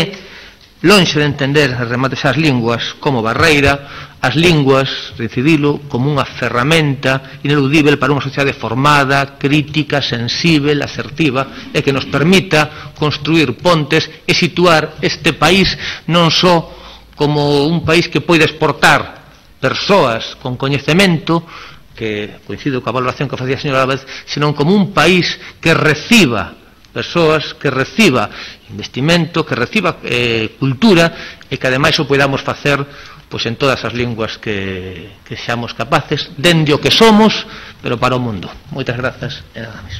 lonxe de entender as remates as linguas como barreira, as linguas, decidilo, como unha ferramenta ineludível para unha sociedade formada, crítica, sensível, asertiva, e que nos permita construir pontes e situar este país non só como un país que poida exportar persoas con coñecemento, que coincido coa valoración que facía a señora Álvarez, senón como un país que reciba persoas, que reciba investimento, que reciba cultura e que ademais o podamos facer pois en todas as linguas que seamos capaces, dende o que somos, pero para o mundo. Moitas grazas e nada máis.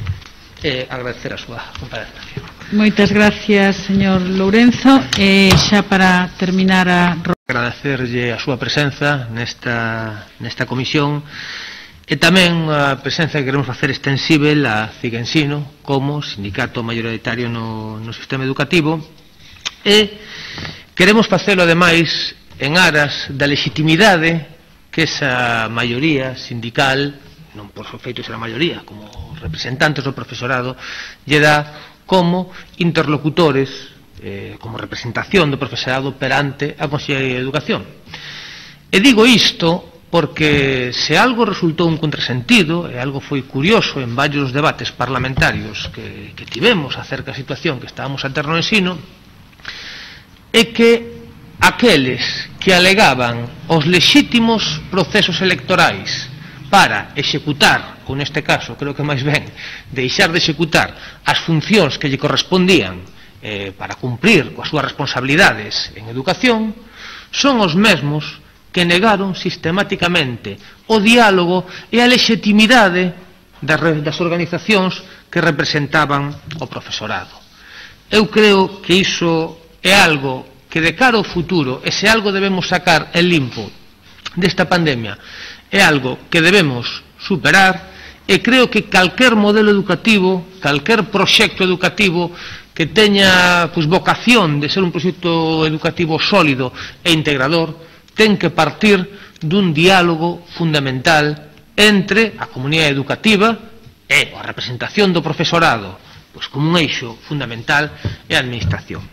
Agradecer a súa comparecencia. Moitas gracias, señor Lourenzo. Xa para terminar agradecerlle a súa presenza nesta comisión e tamén a presenza que queremos facer extensível a Cigensino como sindicato maioritario no sistema educativo, e queremos facelo ademais en aras da legitimidade que esa maioría sindical, non por seu feito ser a maioría, como representantes do profesorado, lle dá como interlocutores, como representación do profesorado perante a Consellería de Educación. E digo isto porque se algo resultou un contrasentido, e algo foi curioso en varios debates parlamentarios que tivemos acerca da situación que estábamos a ter no ensino, é que aqueles que alegaban os lexítimos procesos electorais para executar, ou neste caso, creo que máis ben, deixar de executar as funcións que lle correspondían para cumprir coas súas responsabilidades en educación, son os mesmos que negaron sistematicamente o diálogo e a legitimidade das organizacións que representaban o profesorado. Eu creo que iso é algo que de cara ao futuro, e se algo debemos sacar en limpo desta pandemia, é algo que debemos superar, e creo que calquer modelo educativo, calquer proxecto educativo que teña vocación de ser un proxecto educativo sólido e integrador, ten que partir dun diálogo fundamental entre a comunidade educativa e a representación do profesorado, pois como un eixo fundamental, e a administración.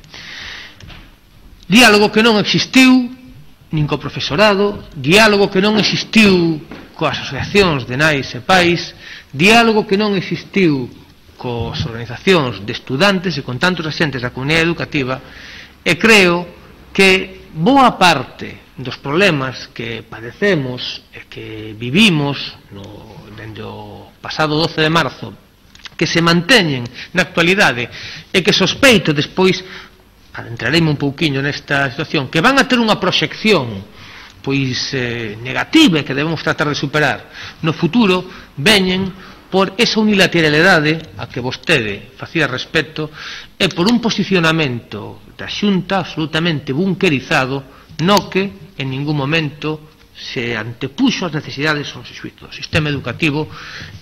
Diálogo que non existiu nin co profesorado, diálogo que non existiu coas asociacións de nais e pais, diálogo que non existiu coas organizacións de estudantes e con tantos axentes da comunidade educativa, e creo que boa parte dos problemas que padecemos e que vivimos dende o pasado 12 de marzo, que se manteñen na actualidade e que sospeito despois, adentrareime un pouquiño nesta situación, que van a ter unha proxección pois negativa que debemos tratar de superar no futuro, veñen por esa unilateralidade a que vostede facía respecto e por un posicionamento da Xunta absolutamente bunkerizado, no que en ningún momento se antepuxo as necesidades do sistema educativo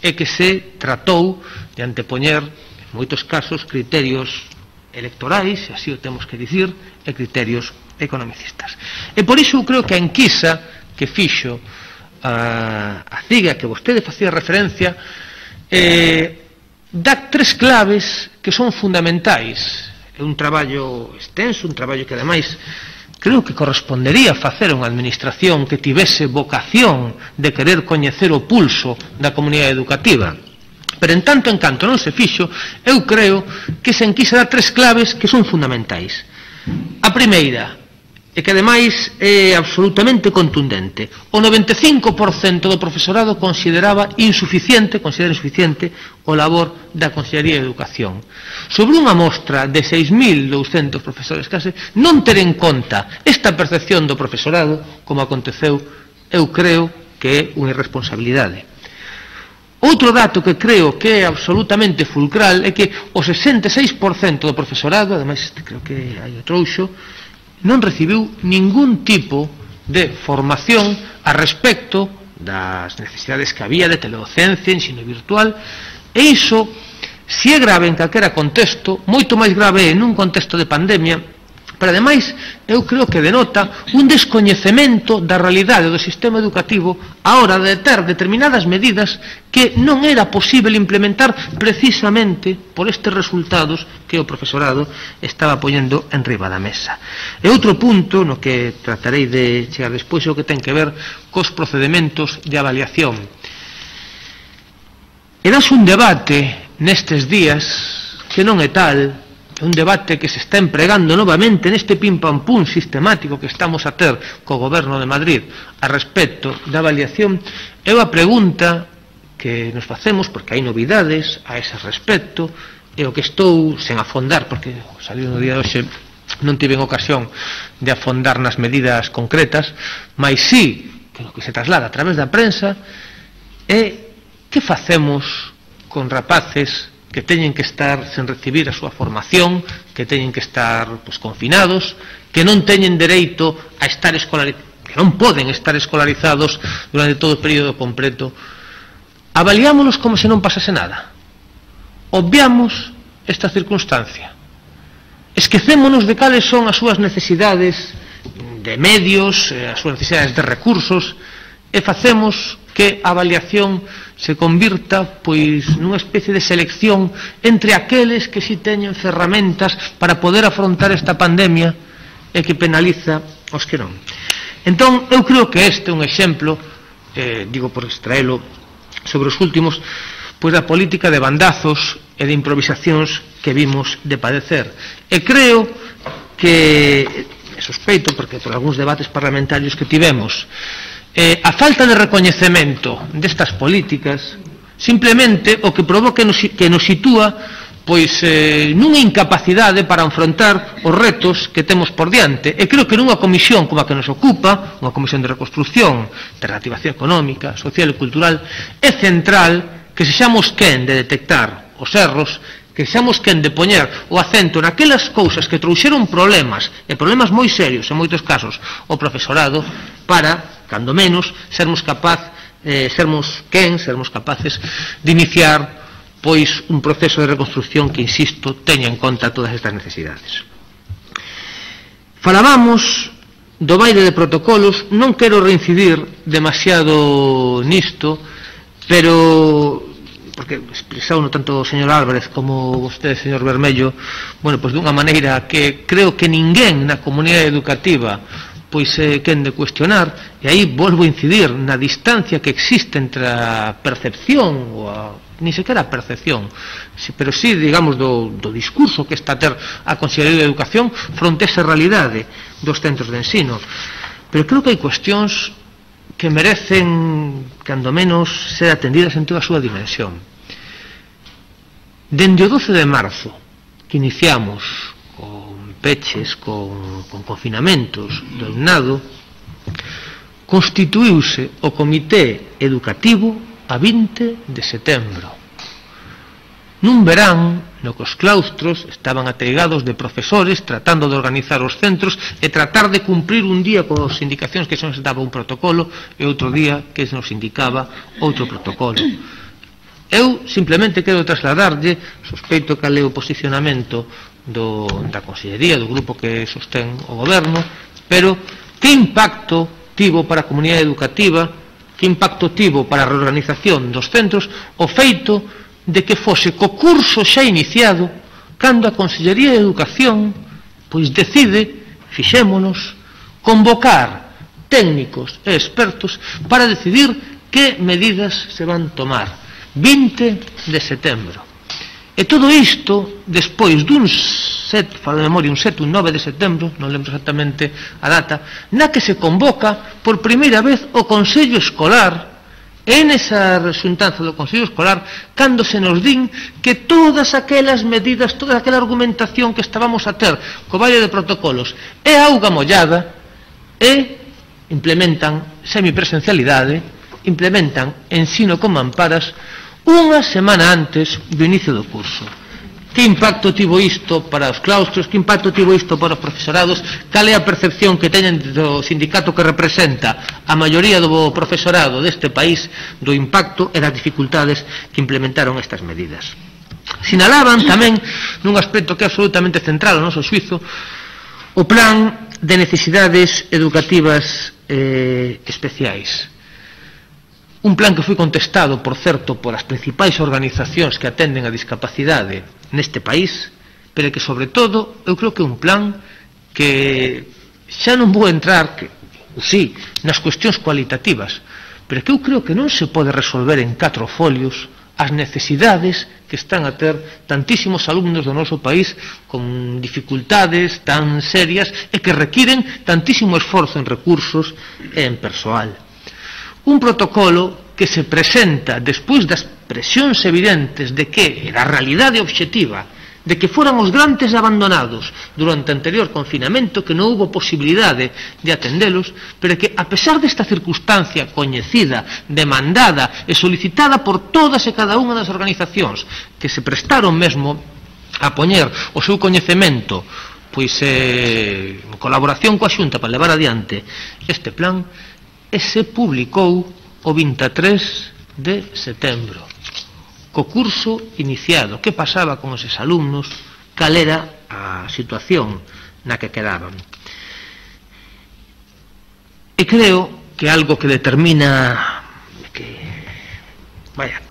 e que se tratou de antepoñer en moitos casos criterios electorais, así o temos que dicir, e criterios economicistas. E por iso eu creo que a enquisa que fixo a CIGA, que vostede facía referencia, dá tres claves que son fundamentais. É un traballo extenso, un traballo que ademais creo que correspondería facer unha administración que tivese vocación de querer coñecer o pulso da comunidade educativa. Pero en tanto en canto non se fixo, eu creo que se enquisa dá tres claves que son fundamentais. A primeira, e que ademais é absolutamente contundente, o 95% do profesorado considera insuficiente o labor da Consellería de Educación. Sobre unha mostra de 6.200 profesores case, non ter en conta esta percepción do profesorado, como aconteceu, eu creo que é unha irresponsabilidade. Outro dato que creo que é absolutamente fulcral é que o 66% do profesorado, ademais creo que hai outro trouxo, non recibiu ningún tipo de formación a respecto das necesidades que había de teledocencia, ensino virtual, e iso, se é grave en calquera contexto, moito máis grave é nun contexto de pandemia, pero ademais eu creo que denota un descoñecemento da realidade do sistema educativo a hora de ter determinadas medidas que non era posible implementar precisamente por estes resultados que o profesorado estaba poñendo en riba da mesa. E outro punto no que tratarei de chegar despois é o que ten que ver cos procedementos de avaliación. E das un debate nestes días que non é tal, un debate que se está empregando novamente neste pim-pam-pum sistemático que estamos a ter co Goberno de Madrid a respecto da avaliación. É unha pregunta que nos facemos porque hai novidades a ese respecto, e o que estou sen afondar porque saliu no día de hoxe non tiven ocasión de afondar nas medidas concretas, mas sí que o que se traslada a través da prensa é que facemos con rapaces que teñen que estar sen recibir a súa formación, que teñen que estar confinados, que non teñen dereito a estar escolarizados, que non poden estar escolarizados durante todo o período completo. Avaliámonos como se non pasase nada. Obviamos esta circunstancia. Esquecémonos de cales son as súas necesidades de medios, as súas necesidades de recursos, e facemos que a avaliación se convirta nunha especie de selección entre aqueles que si teñen ferramentas para poder afrontar esta pandemia e que penaliza os que non. Entón, eu creo que este é un exemplo, digo por extraelo, sobre os últimos, da política de bandazos e de improvisacións que vimos de padecer. E creo que, sospeito, porque por algúns debates parlamentarios que tivemos, a falta de recoñecemento destas políticas simplemente o que provoca que nos sitúa nunha incapacidade para afrontar os retos que temos por diante. E creo que nunha comisión como a que nos ocupa, unha comisión de reconstrucción, de reactivación económica, social e cultural, é central que sexamos quen de detectar os erros, que sexamos quen de poñer o acento naquelas cousas que trouxeron problemas, e problemas moi serios, en moitos casos, o profesorado, para, cando menos, sermos capaces de iniciar un proceso de reconstrucción que, insisto, teña en conta todas estas necesidades. Falábamos do baile de protocolos, non quero reincidir demasiado nisto, pero porque expresouno tanto o señor Álvarez como vostede, señor Bermello, dunha maneira que creo que ninguén na comunidade educativa quen de cuestionar, e aí volvo a incidir na distancia que existe entre a percepción, ni sequera a percepción, pero sí, digamos, do discurso que está a ter a Consellería de Educación fronte a esa realidade dos centros de ensino. Pero creo que hai cuestións que merecen, cando menos, ser atendidas en toda a súa dimensión. Dende o 12 de marzo, que iniciamos con peches, con confinamentos do alumnado, constituíuse o Comité Educativo a 20 de setembro. Nun verán no que os claustros estaban ateigados de profesores tratando de organizar os centros e tratar de cumprir un día coas indicacións que se nos daba un protocolo e outro día que se nos indicaba outro protocolo. Eu simplemente quero trasladarlle, sospeito cal é o posicionamento da Consellería, do grupo que sostén o goberno, pero que impacto tivo para a comunidade educativa, que impacto tivo para a reorganización dos centros o feito de que fose co curso xa iniciado cando a Consellería de Educación decide, fixémonos, convocar técnicos e expertos para decidir que medidas se van tomar. 20 de setembro. E todo isto, despois dun 7, falo de memoria, un 7, un 9 de setembro, non lembro exactamente a data, na que se convoca por primeira vez o Consello Escolar, e nesa resultanza do Consello Escolar, cando se nos din que todas aquelas medidas, toda aquela argumentación que estábamos a ter co baile de protocolos é auga mollada, e implementan semipresencialidade, implementan ensino con mamparas unha semana antes do inicio do curso. Que impacto tivo isto para os claustros? Que impacto tivo isto para os profesorados? Cal é a percepción que teñen do sindicato que representa a maioría do profesorado deste país do impacto e das dificultades que implementaron estas medidas? Sinalaban tamén nun aspecto que é absolutamente central ao noso xuizo o plan de necesidades educativas especiais. Un plan que foi contestado, por certo, por as principais organizacións que atenden a discapacidade neste país, pero que, sobre todo, eu creo que é un plan que xa non vou entrar, sí, nas cuestións cualitativas, pero que eu creo que non se pode resolver en 4 folios as necesidades que están a ter tantísimos alumnos do noso país con dificultades tan serias e que requiren tantísimo esforzo en recursos e en persoal. Un protocolo que se presenta despois das presións evidentes de que a realidade obxectiva de que foran os grandes abandonados durante o anterior confinamento, que non hubo posibilidade de atendelos, pero que, a pesar desta circunstancia coñecida, demandada e solicitada por todas e cada unha das organizacións que se prestaron mesmo a poñer o seu coñecemento pois en colaboración coa Xunta para levar adiante este plan, e se publicou o 23 de setembro. Co curso iniciado, que pasaba con eses alumnos, cal era a situación na que quedaban. E creo que algo que determina que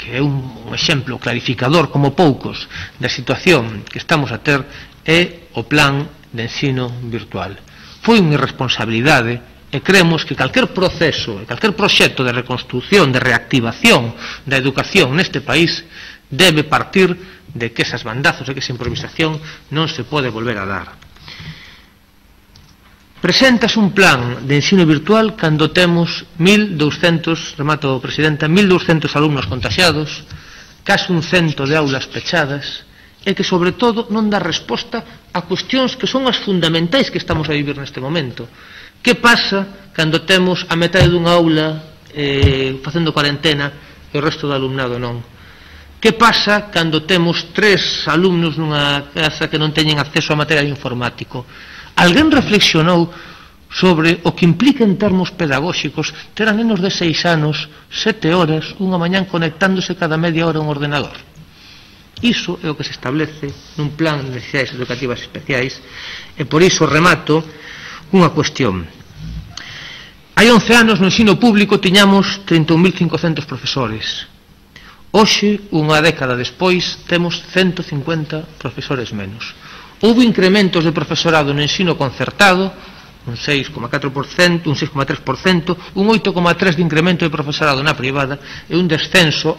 é un exemplo clarificador como poucos da situación que estamos a ter é o plan de ensino virtual. Foi unha irresponsabilidade e creemos que calquer proceso e calquer proxecto de reconstrucción, de reactivación da educación neste país debe partir de que esas bandazos e que esa improvisación non se pode volver a dar. Presentas un plan de ensino virtual cando temos 1.200, remato, Presidenta, 1.200 alumnos contaxiados, case un cento de aulas pechadas, e que, sobre todo, non dá resposta a cuestións que son as fundamentais que estamos a vivir neste momento. Que pasa cando temos a metade dunha aula facendo cuarentena e o resto do alumnado non? Que pasa cando temos 3 alumnos nunha casa que non teñen acceso a material informático? Alguén reflexionou sobre o que implica en termos pedagóxicos ter a nenos de 6 anos, 7 horas, unha mañán conectándose cada media hora a un ordenador? Iso é o que se establece nun plan de necesidades educativas especiais, e por iso remato unha cuestión. Hai 11 anos no ensino público tiñamos 31.500 profesores. Hoxe, unha década despois, temos 150 profesores menos. Houve incrementos de profesorado no ensino concertado, un 6,4%, un 6,3%, un 8,3% de incremento de profesorado na privada e un descenso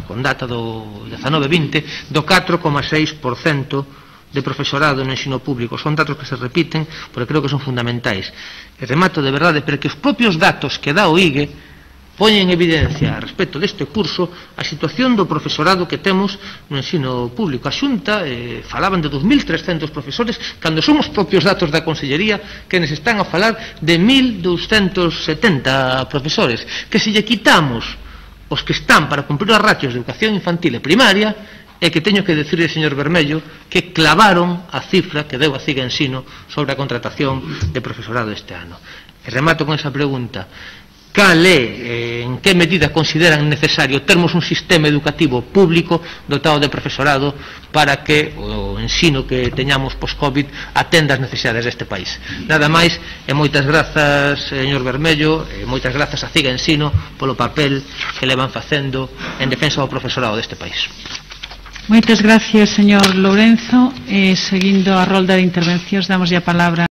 con data do 19-20 do 4,6% de profesorado no ensino público. Son datos que se repiten porque creo que son fundamentais. E remato de verdade, porque os propios datos que dá o IGE poñen en evidencia respecto deste curso a situación do profesorado que temos no ensino público. A Xunta falaban de 2.300 profesores cando son os propios datos da Consellería que nos están a falar de 1.270 profesores, que se lle quitamos os que están para cumprir as ratios de educación infantil e primaria, e que teño que decirle, señor Bermello, que clavaron a cifra que deu a CIGA Ensino sobre a contratación de profesorado este ano. E remato con esa pregunta: cal é, en que medida consideran necesario termos un sistema educativo público dotado de profesorado para que o ensino que teñamos post-Covid atenda as necesidades deste país? Nada máis, e moitas grazas, señor Bermello, e moitas grazas a CIGA Ensino polo papel que le van facendo en defensa do profesorado deste país. Moitas gracias, señor Lourenzo. Seguindo a rolda de intervencións, damos a palabra